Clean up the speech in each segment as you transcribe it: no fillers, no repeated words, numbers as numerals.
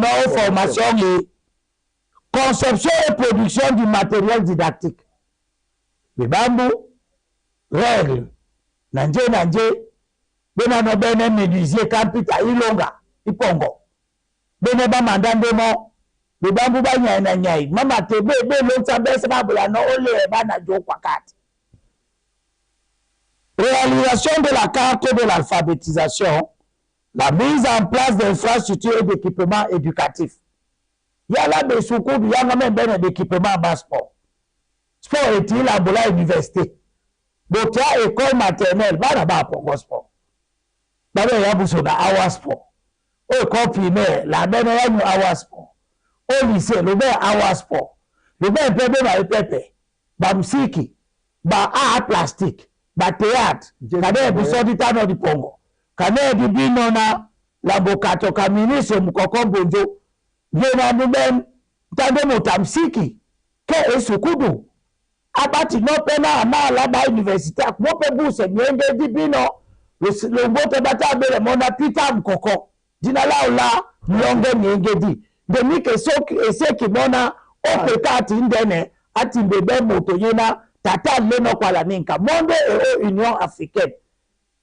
non formation et conception et production du matériel didactique. Bibambu, règle, nanje, bena no bene menuisier kampita ilonga, ipongo. Bene ba mandandemo, bibambu ba nyai, mama tebe, lonsa bese babula no ole bana jo kwakati. Réalisation de la carte de l'alphabétisation, la mise en place d'infrastructures et d'équipements éducatifs. Il y a là des soukoud, il y a même d'équipements à sport. Sport est-il à la université? Donc, il y a école maternelle, il y a pour sport. Il y a pour avoir sport. Au école primaire, la même il y a avoir sport. Au lycée, le même avoir sport. Le même bébé va répéter. Ba musique, ba art plastique, ba théâtre, kade ebiso di tano di Congo. Kade di binona la bokato ka ministre mukoko bonjo. Yena nuben tande motamsiki ke esukudu. Abati no pena ama la ba université akmope bourse nyenge di bino le mbote bata bele mona pita mkoko. Dina la ola nyonge nyenge di. Demi ke soki eseki mona opekati ndene ati bebe moto yena tata leno kwa la ninka monde et Union africaine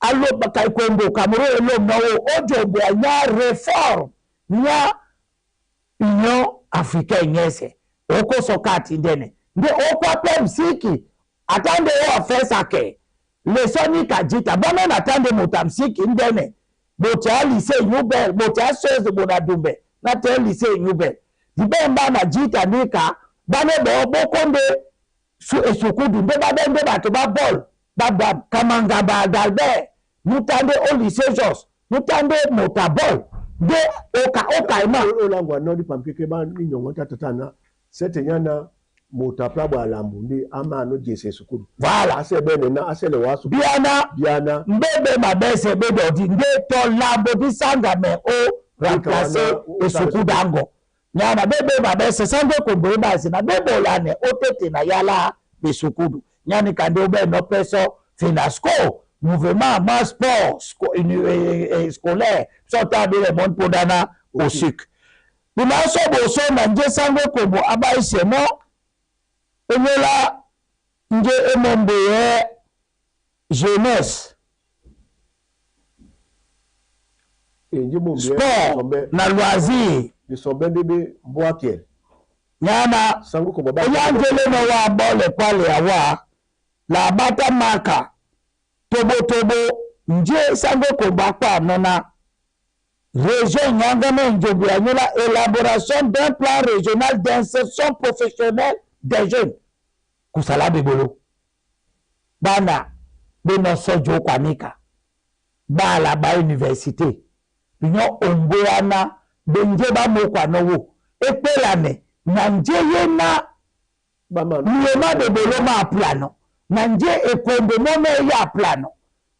allo bakay Congo Cameroun elo no ojo bo nya réforme nya Union africaine yese oko sokati ndene nde okwa pe msiki atande o afesa ke le soni kajita bana natande motamsiki ndene bocha lycée Yubel bocha chose bonadumbe na te lycée Yubel dibemba na jita nika bane bo konde su esukudu nde ba to ba ball ba kamanga ba dalbe mutande au lycée Jos mutande motabol de oka ima olangwa no di pampike ba ni nyongo tatana sete nyana motapla ba lambundi ama no jese esukudu voilà ase bene na ase le wasu biana mbebe mabese bebe odi nde to lambo di sanga me o remplacer esukudu ango nyana bebe mabese sango ko base na bebe olane otete na yala besukudu nyani kande obe no peso finasco mouvement ma sport scolaire sota de le monde podana au sucre buna so bo so na nje sango ko bo abaise mo enyola nje emombe jeunesse sport na loisir de son bébé boakiel nyana sango ko baba oyangele no wa bole kwale awa la bata maka tobo nje sango ko bakwa nona région nyangame njobu anyola élaboration d'un plan régional d'insertion professionnelle des jeunes kusala bebolo bana beno sojo kwanika bala ba université binyo omboana benje ba mokwa nowo epelane nanje yena niema de boloma plano nanje ekombe mome ya plano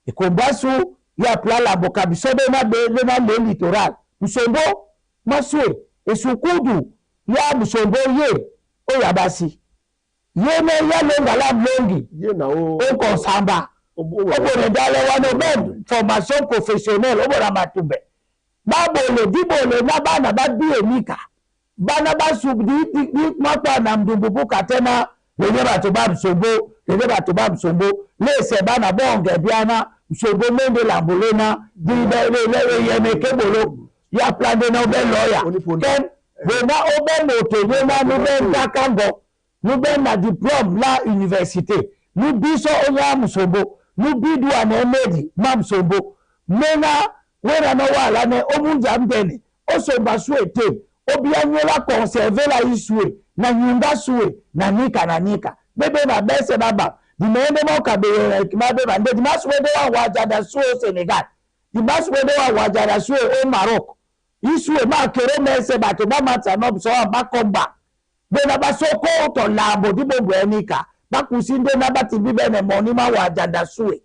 ekombasu ya plala bokabisobe na le littoral musombo maswe esukudu ya musombo ye oyabasi yene ya longa la mlongi yena o konsamba obore dale wana ben formation professionnelle obora matumbe babole dibole na bana badie mika bana basubdi mapa na mdumbubu katena lele bato ba msombo lese bana bonge biana msombo mende lambolena dibe le yemeke bolo ya plande na obe lawyer ken bona obe moto na nube takango nube na diplôme la université nubiso onya msombo nubidu anemedi ma msombo mena wera no wala ne omunja mbene osomba suete obianyola conserver la isue na nyumba sue na nika bebe na bese baba dimende mo kabere kimabe bande dimaswede wa wajada sue Senegal dimaswede wa wajada sue o Maroc isue ma kere mese bato ba matsa no so ba komba bena basoko to labo dibogwe nika bakusinde na batibibe ne monima wajada sue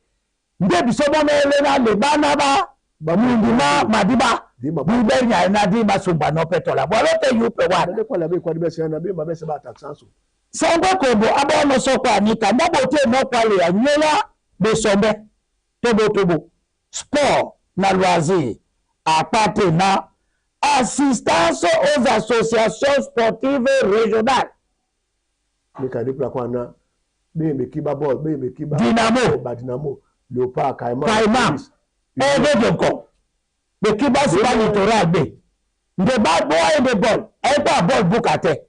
nde bisomo na ele na le bana ba bamundima madiba bibenya na di basumba no petola bolote yupe wana de kwa la be kwa de bese na be ma bese ba taxanso sango kobo abono sokwa nika ndabote no kwale ya nyola besombe tobo sport na loisir apate na assistance aux associations sportives régionales. Dynamo, Léopard, Caïman, le Kiba Super Littoral B. De bad boy de ball, et pas ball Boukate.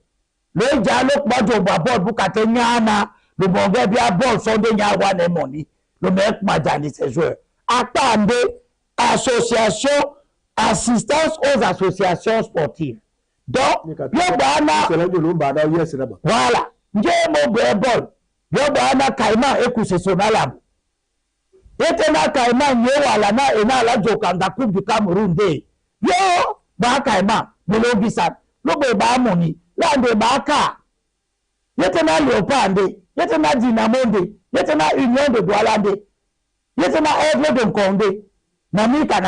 Le dialogue Bajo Babol Boukate Nyana, le Bongé bien ball sont de Nyawan et Moni, le mec Madjani ses joueurs. Attendez, association, assistance aux associations sportives. Donc, voilà, Njemo Bébol, Yobana Kaima Ekousse Sonalam. Etena Kaima Nyewalana Ena la Jokanga Coupe du Cameroun de. Yo, Ba Kaima, Belobisat, Lobe Ba Moni, Lande Baka. Yetena Léopard, Yetena Dynamo, Yetena Union de Doualade, Yetena Aigle de Condé, Nanika.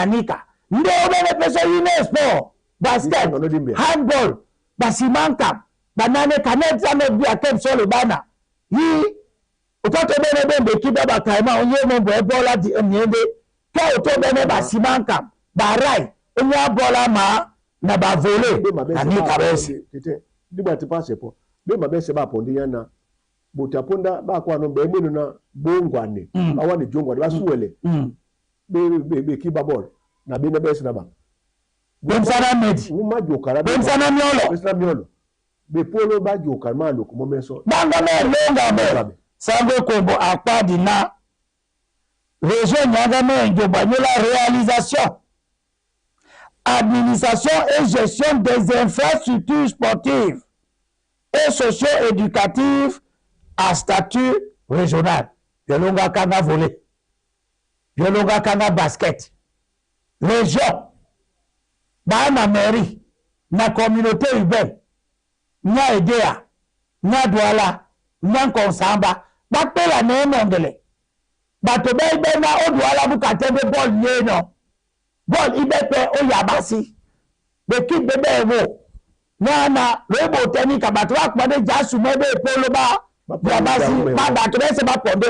Nde obene pesa yine sport, basket, handball, basimanka, banane kanet zame bi akem solo bana. Yi ototo bene bembe kiba bakaima onye mombo ebola di onyende. Ka oto bene basimanka, barai, onye bola ma na ba voler. Nanika bese. Diba ti passe po. Be mabese ba pondi yana. Botaponda ba kwa no be menu na bongwane. Awani jongwane basuwele. Be kiba ball. Na bine besi na ba. Bemsana medi. Bemsana miolo. Be polo ba joka ma lo ko meso. Banga me longa be. Sango Kombo akpadi na région Nyaga me njoba la réalisation, administration et gestion des infrastructures sportives et socio-éducatives à statut régional. Yolonga kanga volley. Yolonga kanga basket. Région, dans la mairie, la communauté urbaine, nya Edea, nya Douala, nya Konsamba, bakpe la ne mondele. Batobe ibe na o Douala bukate be ball ye no. Ball ibe pe o yabasi. Be kid bebe ewo. Na rebo tenika batwa kwade jasu mebe polo ba yabasi ba batobe se ba ponde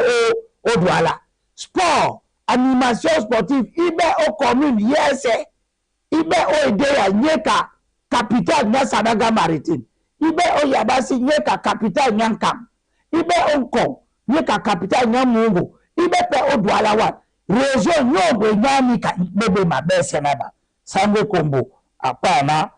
o Douala. Sport, animation sportive, ibe o commune yese. Ibe o Edea nyeka capital nya Sanaga Maritime. Ibe o yabasi nyeka capital nyankam. Ibe o Nkong nyeka capital nyamungu. Ibe pe o Douala wa. Région nyombo nyamika bebe mabese naba. Sango Kombo apana.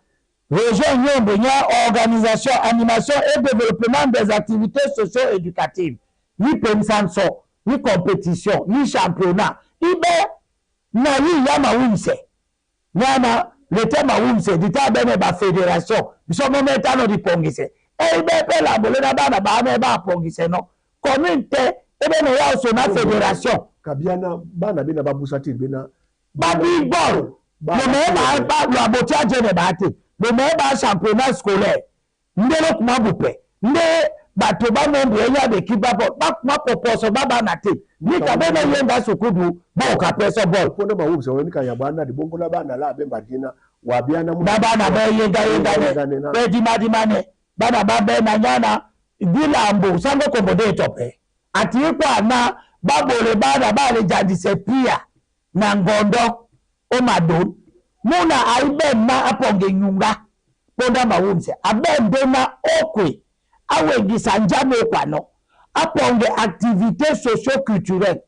Région nyombo nya organisation, animation et développement des activités socio-éducatives. Ni pensanso, ni compétition, ni championnat. Ibe na yi yama wimse. Nyama le tema wimse dita bene ba fédération. Biso meme tano di pongise. Ibe pe la bole na bana ba me ba pongise no. Communauté ebe no ya so na fédération. Kabiana bana bina babusati bina babi ball. Le me ba lo abotia jene ba te. Le me ba championnat scolaire. Ndelo kuma bupe. Nde bato ba membre ya de kiba ball. Ba kuma proposo baba na te. Ni ka bena yenda sukudu ba ka peso ball. Ponda ba wumse woni ka ya bana di bongo na bana la be badina wa biana mu baba na be yenda be di mane bana ba be na nyana dilambo Sango Kombo de tope. Ati kwa na babole bana ba le jadise pia na ngondo o madon muna aibe na aponge nyunga ponda mawumse abende na okwe awe gisanjame kwano aponge activité socio-culturelle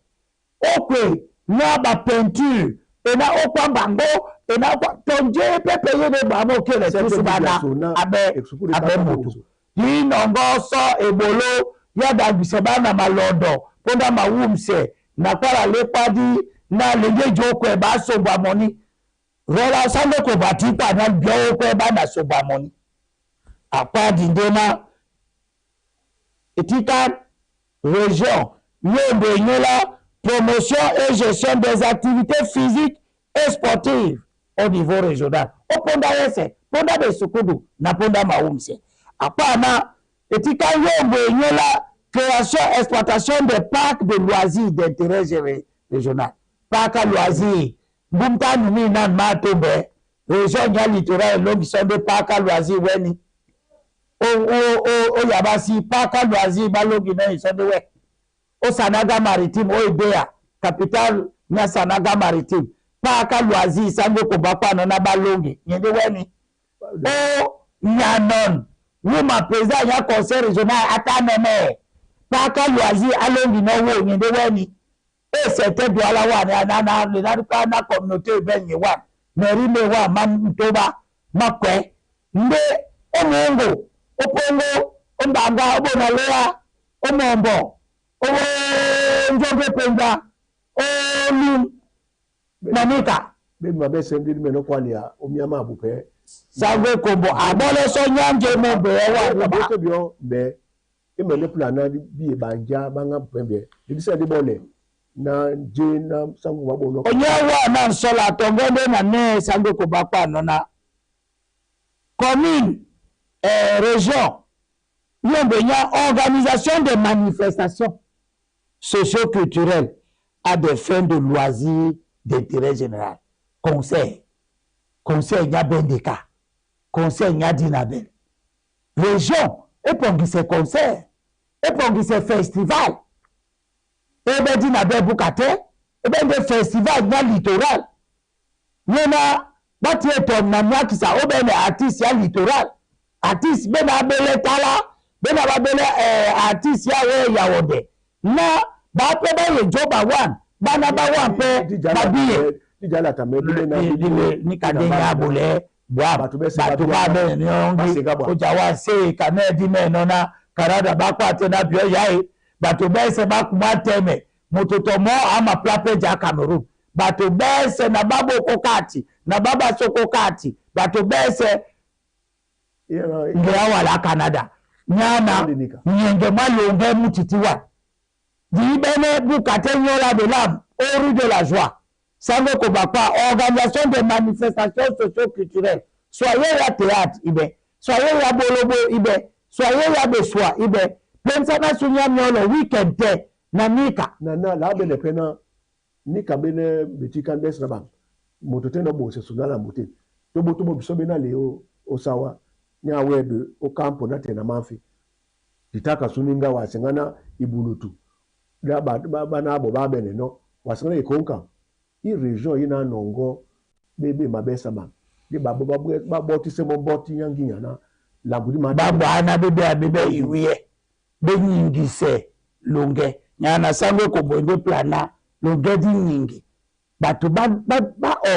okwe na ba peinture ena okwa mbango ena kwa tonje pepe yene bamo kele tusubana abe mutu yinongo so ebolo yada bisabana malodo ponda mawumse na kwala lepadi na lenge jokwe ba sobwa moni rola Sango Kombo atipa na bio kwe ba na sobwa moni apadi ndena etika région yombe nyola promotion et gestion des activités physiques et sportives au niveau régional. O ponda yese, ponda de sukudu na ponda mawumse. Apana etika yombe nyola création exploitation des parcs de loisirs d'intérêt régional. Parc à loisirs, Bumta Numi nan Matombe, région nya littoral longi sont des parcs à loisirs weni. O yabasi parc à loisirs balongi na sont de we. O Sanaga Maritime o Edea, capitale nya Sanaga Maritime. Parc à loisirs Sango Kombo na balongi, nyende weni. o nyanon wuma président ya conseil régional ataneme paka loisi alongi no wo nyende wani e c'était do ala wa na communauté benye wa meri me wa mantoba makwe nde omongo opongo ombanga obona lea omombo o njobe penda o lu manika Même ma belle sœur me no kwalia omiama abupe. Sangwe kombo abole so nyanje mo be wa ba. Ko bio be e me le plan na bi e banja banga pembe. Di se di bole na je na sangu wa bono. Onye wa na nsola tongende na ne sangwe ko ba kwa no na commune région yombe nya organisation de manifestations socio-culturelles à des fins de loisirs d'intérêt général. Conseil nya bendeka, conseil nya dinabel. Région, et pour qui c'est concert, et pour qui c'est festival. Et bien dinabel boukate, et bien des festivals nya littoral. Yena, bati eton na nya ki sa, ou bien artistes ya littoral. Artistes, ben abele tala, ben abele artistes ya we yawode. Na, ba pe ba ye joba wan, ba na ba wan pe, ba biye. Ni kadenya bole bwa batu ba be ni ongi ojawa se kanedi me nona karada bakwa tena bio yai batu be se bakuma teme mutotomo ama plape ja Cameroon batu be se na babo kokati na baba sokokati batu be se ngewa la Canada nyana nyenge malonge mutitiwa di bene bukate nyola de l'âme au rue de la joie. Sango Kobakwa, organisation de manifestations socio-culturelles. Soyez la théâtre, ibe. Soyez la bolobo, ibe. Soyez la beswa, ibe. Pensana sunya miolo weekend te na nika. Na la bene pena nika bene betika ndesna bang. Motote no bo se sunala mote. Tobo bisobe na leo osawa. Nya webe o kampo na tena manfi. Ditaka suninga wasengana ibulutu. Da ba na abo ba bene no. Wasengana ikonka. I région ina nongo bebe mabesa ma di babo ba boti se mo boti yanginya na lambudi ma babo ana bebe iwiye be nyingi se longe nyana sango ko bonde plana longe di nyingi batu ba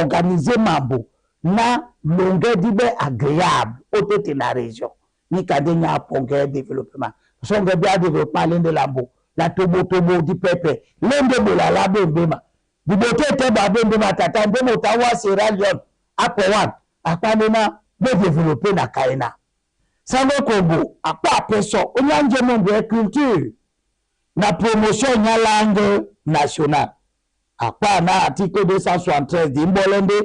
organiser mambo na longe di be agréable otete na région ni kadenya ponge développement songe bia développement lende lambo la tobo di pepe lende bola la bembema di bote te babende matata ndemo tawa Sierra Leone apowan apanena be développer na kaina sango kombo apa peso onyanje monde culture na promotion nya langue nationale apa na article 273 d'Imbolende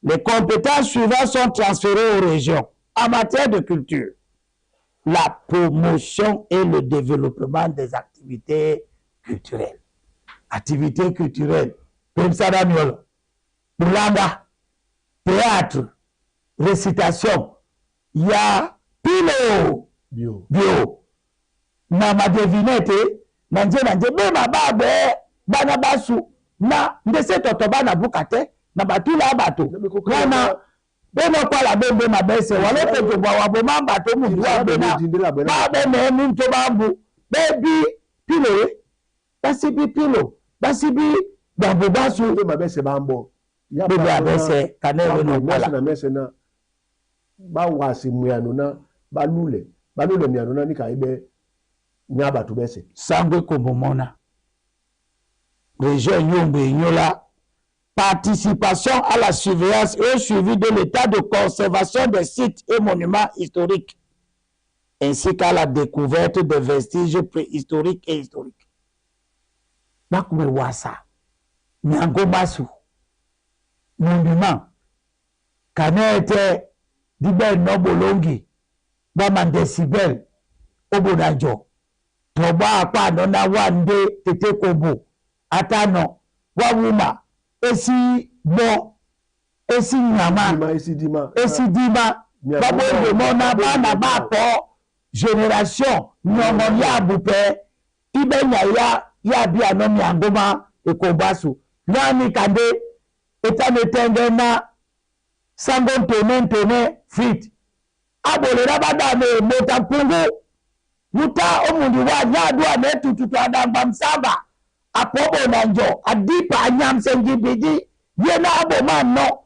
les compétences suivantes sont transférées aux régions en matière de culture la promotion et le développement des activités culturelles Pemsadamiolo, Bulanga, théâtre, récitation, il y a pilo, bio. Na ma devinette, nanje, bema babe, bana basu, na, ndese totoba na bukate, na batula bato, wana, bena kwa la bembe mabese, walote tuba waboma bato mudua bena, babe me mto bambu, baby, pilo, basibi pilo, basibi, Bambo basu de mabese bambo ya mabese kanele no kala na mese na ba wasi muyanu na balule muyanu na nikaibe nyaba tubese sangwe kombomona région Yombe Nyola participation à la surveillance et au suivi de l'état de conservation des sites et monuments historiques ainsi qu'à la découverte des vestiges préhistoriques et historiques bakume wasa Nyango Basu, monument, Kanete, Dibel Nobolongi, Baman Decibel, Obonajo, Toba Apa Nona Wande, Tete Kobo, Atano, Wawuma, Esi Bo, Esi Nyama, Esi Dima, Babo de Mona Bana Bapo, Génération, Nomonia Boupe, Ibenya ya bia nomi Angoma, Ekobasu. Nani kande etanetenge na sangon tone fit abole rabada me motampungu muta omundi wa nyadwa netu tutadamba msaba apobo nanjo adipa anyam sengibidi yena abo manno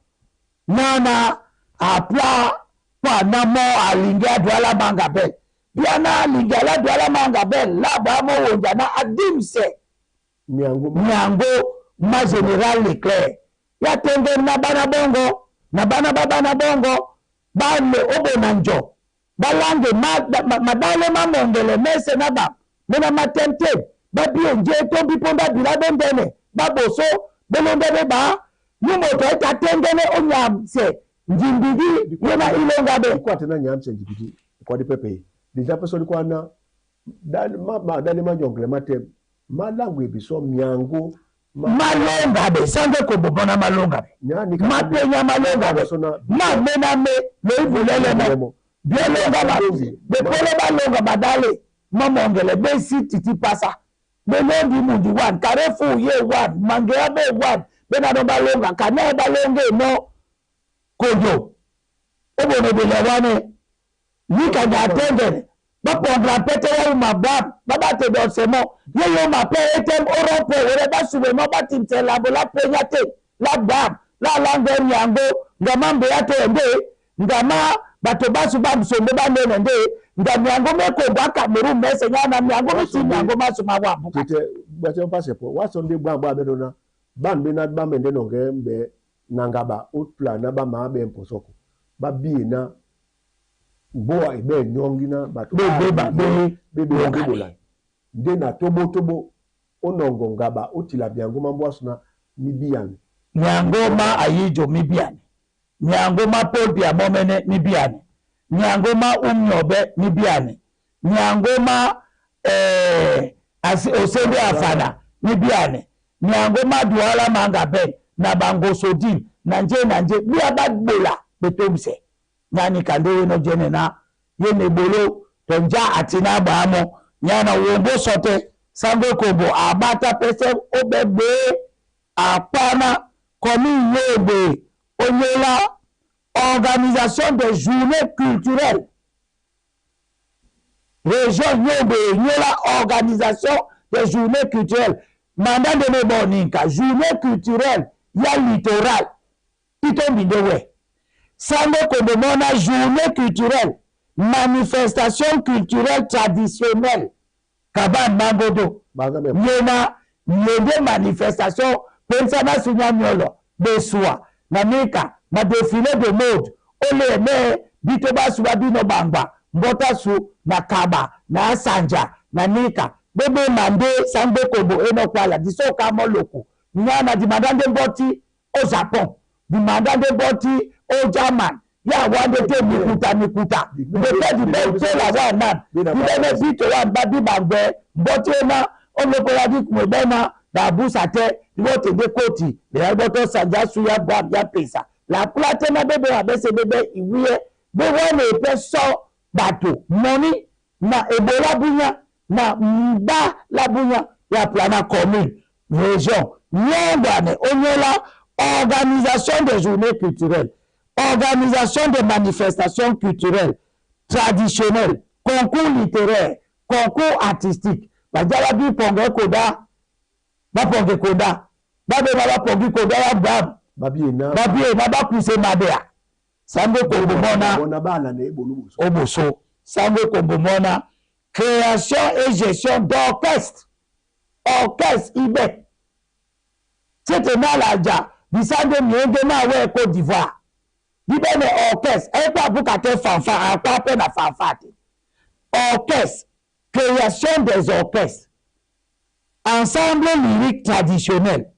nana apla kwa namo alinga dwala mangabel biana lingala dwala mangabel laba mo wonjana adimse nyango ma general Leclerc ya tenge na bana bongo na bana baba na bongo bale obo nanjo balange madale mamongele mese na ba mena matente babio nje to biponda bilado ndene baboso belondebe ba numoto eta tengene onyamse njimbidi yena ilonga be kwa tena nyamse njibidi kwa di pepe deja person kwa na dale majongle mate malangu ebiso miango malonga be sange ko bobona malonga be mapenya malonga be ma mena me le bulele me bielonga ba be pole balonga badale mamongele be titi pasa melondi mundi wan karefu ye wan mangea be wan bena do balonga kana balonge no kojo obono be lewane ni ka atende bapondra pete ya mabab babate do semo ye yo mape etem orope wore basube mo batimte la bola penyate la dam la langue nyango ngamambe yato ende ngama bato basu bamsombe banene nde ngamyango meko gwa Cameroon mese nyana nyango misi nyango masu mawabu tete bacho passport wasonde bwa bedona ban bena bamende nongembe nangaba outplan na ba mabe mposoko babina boa ibe nyongina bato bebe ngebola ndena tobo onongo ngaba otila byango mambwasuna mibiane nyangoma ayijo mibiane nyangoma polpia momene mibiane nyangoma umnyobe mibiane nyangoma osende afana mibiane nyangoma duala mangabe na bango sodi nanje bia bagbola betomse nyani kandewe no jenena yene bolo tonja atina bamo nyana wombo sote sango kobo abata pese obebe apana komi yebe onyola organisation de journée culturelle région yebe nyola organisation de journée culturelle mandat de neboninka journée culturelle ya littoral itombidewe sango kobo mona journée culturelle manifestation culturelle traditionnelle kaban mangodo yena yende manifestation pensana sunyanyolo beswa na mika na défilé de mode ole me bitoba suba bino bangba mbota su na kaba na asanja na nika bebe mande sango kobo eno kwala diso kamo loko nyana di madande mboti o Japon di madande mboti o German ya wande te mikuta bebe di bete la wana bebe bito wan babi bangbe mboti ena omekola di kumebena da busate wote de koti le alboto sanja suya bab ya pesa la plate na bebe abese bebe iwie be wane pe so bato money na ebola bunya na mba la bunya ya plana commune région nyondane onyola organisation de journée culturelle organisation de manifestations culturelles traditionnelles concours littéraire concours artistique bajala bi ponge koda baponge koda babe na baponge koda ya bab babie na bakuse madea sango kombo mona bala ne bolubuso oboso sango kombo mona création et gestion d'orchestre ibe c'était na laja bisande miende na we Côte d'Ivoire bibe ne orchestre e pa bukate fanfa akwa pe na fanfate orchestre création des orchestres ensemble lyrique traditionnel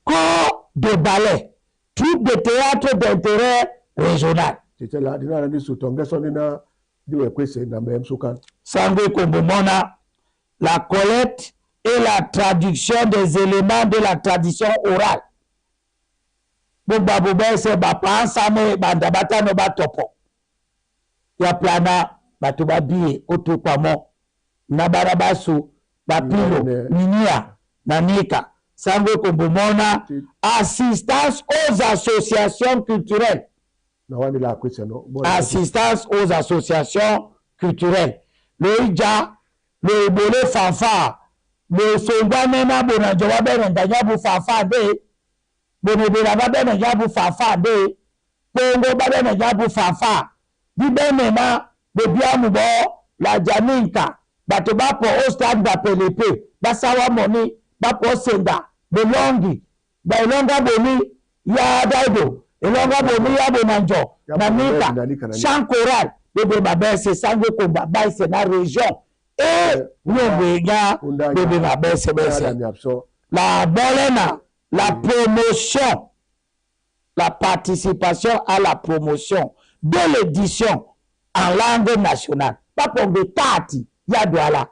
corps de ballet troupe de théâtre d'intérêt régional c'était là dina ndi sutonge sonina diwe kwese na mbemsuka sango kombomona la collecte et la traduction des éléments de la tradition orale bobabo bese bapa same bandabata no batopo ya plana batuba bie otokwamo na barabasu bapilo minia nanika sango kombomona assistance aux associations culturelles na wani la kweseno assistance aux associations culturelles le ija le ibole fanfa le songwane na bona jowa bene ndanyabu fanfa de bonebela ba bene nyabu fanfa de pongo ba bene nyabu fanfa di bene na bebiamu bo la jaminka bato ba po au stade ba pelepe ba sawa moni ba po senda belongi ba elonga boni ya daido elonga boni ya bonanjo na mika chant choral bebe babese sango ko babaise na région et nyobega bebe babese bese la bolena la promotion la participation à la promotion de l'édition en langue nationale pas pour de tati ya douala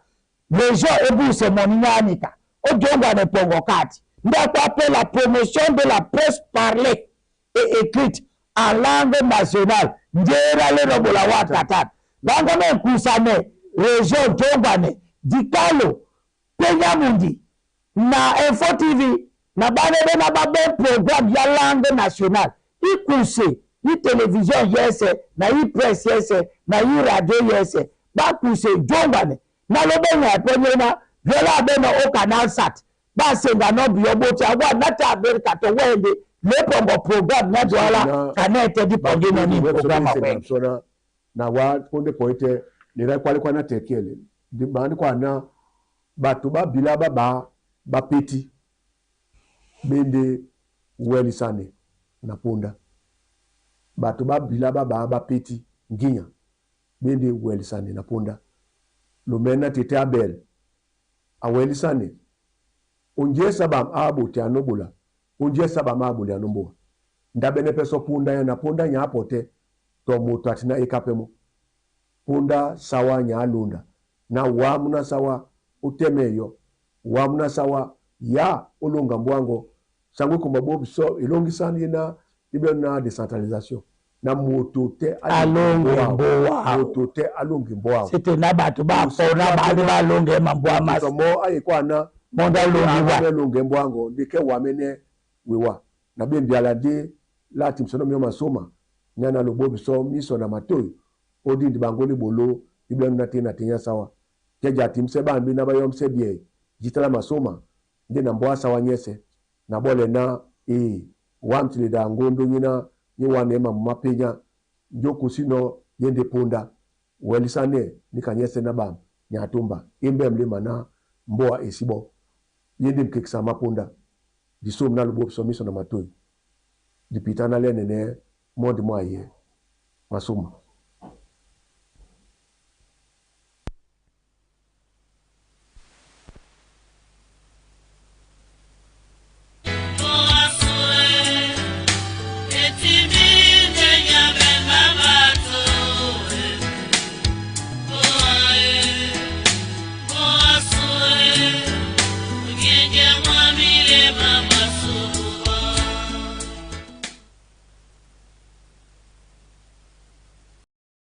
région ebu se moninya anika o jonga ne pongo kati ndako appelle la promotion de la presse parlée et écrite en langue nationale njera le robola watata langue me kusane région jongane dikalo penyamundi na Info TV na banebe na babe programme ya langue nationale ikuse i télévision yese na i presse yese na i radio yese bakuse jongane na lobenya ponyena vela beno o canal sat ba senga no bioboti agwa nata America to wende lepongo program na dola kanete di pangina ni program akwe na wa konde poite ni ra kwali kwa na tekele di bandi kwa na batu ba bila ba peti bende welisane na ponda batu ba bila ba peti nginya bende welisane na ponda lumena tete abel awelisane onje sabam abote anobola onje sabam abole anomboa ndabene peso punda ya na punda nya apote to moto atina ikapemo punda sawa nya alunda na wamuna sawa utemeyo wamuna sawa ya olonga mbwango sangwe ko mabobi so ilongi sani na ibe na décentralisation na moto te alongi mboa c'était na bato ba po na ba longe mboa mas mo ayi kwa na monda longe mbwango ndike wamene wewa na bembi alade la timsono mi masoma nyana lobobi so miso na matoy odi ndibangoli bolo ibe na tena tenya sawa keja timse bambi na bayom sebie jitala masoma nde na mboa sawa nyese na bole na wamtile da ngondo nyina ni wane mapenya njoko sino yende ponda welisane nikanyese na bam nyatumba imbe mlima na mboa esibo yende mkekisa maponda disom na lubo somiso na matoi dipitana lene ne modi mwaye masuma